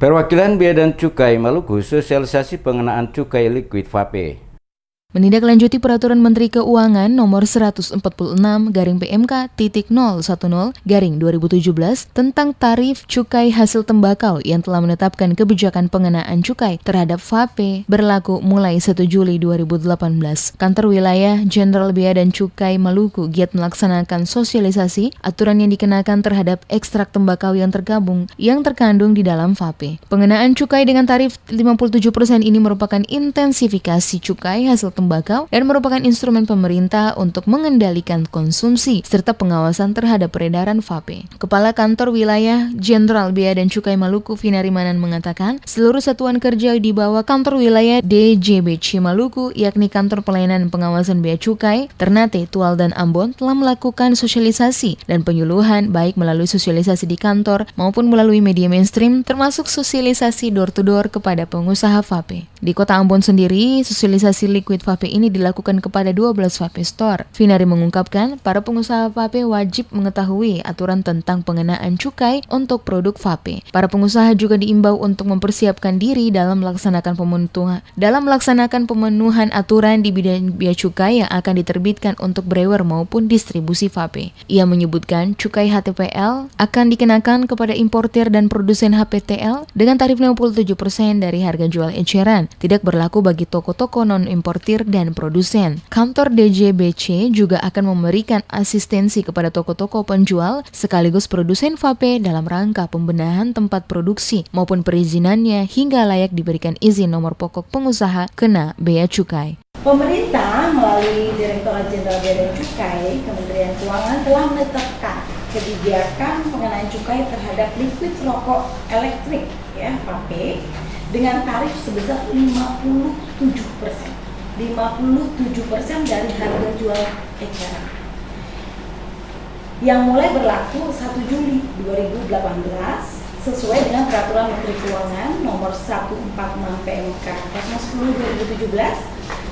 Perwakilan Bea dan Cukai Maluku sosialisasi pengenaan cukai liquid vape. Menindaklanjuti Peraturan Menteri Keuangan Nomor 146-PMK.010-2017 tentang tarif cukai hasil tembakau yang telah menetapkan kebijakan pengenaan cukai terhadap vape berlaku mulai 1 Juli 2018. Kantor Wilayah Jenderal Bea dan Cukai Maluku giat melaksanakan sosialisasi aturan yang dikenakan terhadap ekstrak tembakau yang terkandung di dalam vape. Pengenaan cukai dengan tarif 57% ini merupakan intensifikasi cukai hasil tembakau dan merupakan instrumen pemerintah untuk mengendalikan konsumsi serta pengawasan terhadap peredaran vape. Kepala Kantor Wilayah Jenderal Bea dan Cukai Maluku Vinari Manan mengatakan, seluruh satuan kerja di bawah Kantor Wilayah DJBC Maluku, yakni Kantor Pelayanan Pengawasan Bea Cukai, Ternate, Tual, dan Ambon telah melakukan sosialisasi dan penyuluhan baik melalui sosialisasi di kantor maupun melalui media mainstream, termasuk sosialisasi door-to-door kepada pengusaha vape. Di Kota Ambon sendiri, sosialisasi liquid vape ini dilakukan kepada 12 vape store. Vinari mengungkapkan, para pengusaha vape wajib mengetahui aturan tentang pengenaan cukai untuk produk vape. Para pengusaha juga diimbau untuk mempersiapkan diri dalam melaksanakan pemenuhan aturan di bidang bea cukai yang akan diterbitkan untuk brewer maupun distribusi vape. Ia menyebutkan cukai HTPL akan dikenakan kepada importir dan produsen HPTL dengan tarif 57% dari harga jual eceran. Tidak berlaku bagi toko-toko non-importir dan produsen. Kantor DJBC juga akan memberikan asistensi kepada toko-toko penjual sekaligus produsen vape dalam rangka pembenahan tempat produksi maupun perizinannya hingga layak diberikan izin nomor pokok pengusaha kena bea cukai. Pemerintah melalui Direktorat Jenderal Bea dan Cukai, Kementerian Keuangan telah menetapkan kebijakan pengenaan cukai terhadap liquid rokok elektrik vape dengan tarif sebesar 57% dari harga jual eceran yang mulai berlaku 1 Juli 2018 sesuai dengan Peraturan Menteri Keuangan Nomor 146 PMK 010/2017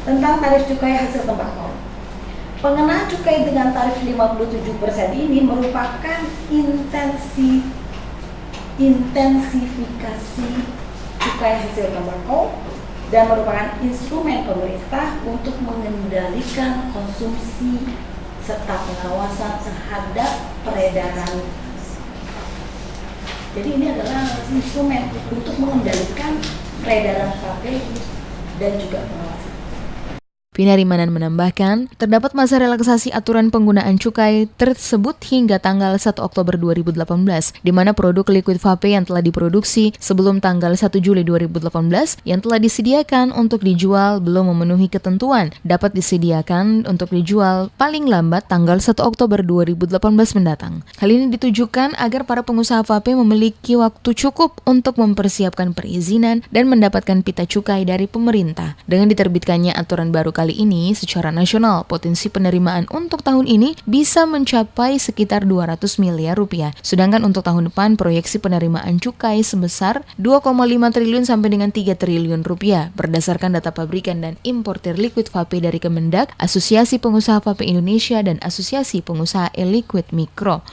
tentang tarif cukai hasil tembakau. Pengenaan cukai dengan tarif 57% ini merupakan intensifikasi cukai hasil tembakau dan merupakan instrumen pemerintah untuk mengendalikan konsumsi serta pengawasan terhadap peredaran. Jadi ini adalah instrumen untuk mengendalikan peredaran vape dan juga pengawasan. Vinari Manan menambahkan, terdapat masa relaksasi aturan penggunaan cukai tersebut hingga tanggal 1 Oktober 2018, di mana produk liquid vape yang telah diproduksi sebelum tanggal 1 Juli 2018 yang telah disediakan untuk dijual belum memenuhi ketentuan, dapat disediakan untuk dijual paling lambat tanggal 1 Oktober 2018 mendatang. Hal ini ditujukan agar para pengusaha vape memiliki waktu cukup untuk mempersiapkan perizinan dan mendapatkan pita cukai dari pemerintah. Dengan diterbitkannya aturan baru kali ini secara nasional, potensi penerimaan untuk tahun ini bisa mencapai sekitar 200 miliar rupiah. Sedangkan untuk tahun depan proyeksi penerimaan cukai sebesar 2,5 triliun sampai dengan 3 triliun rupiah berdasarkan data pabrikan dan importir liquid vape dari Kemendak, Asosiasi Pengusaha Vape Indonesia dan Asosiasi Pengusaha e-Liquid Mikro.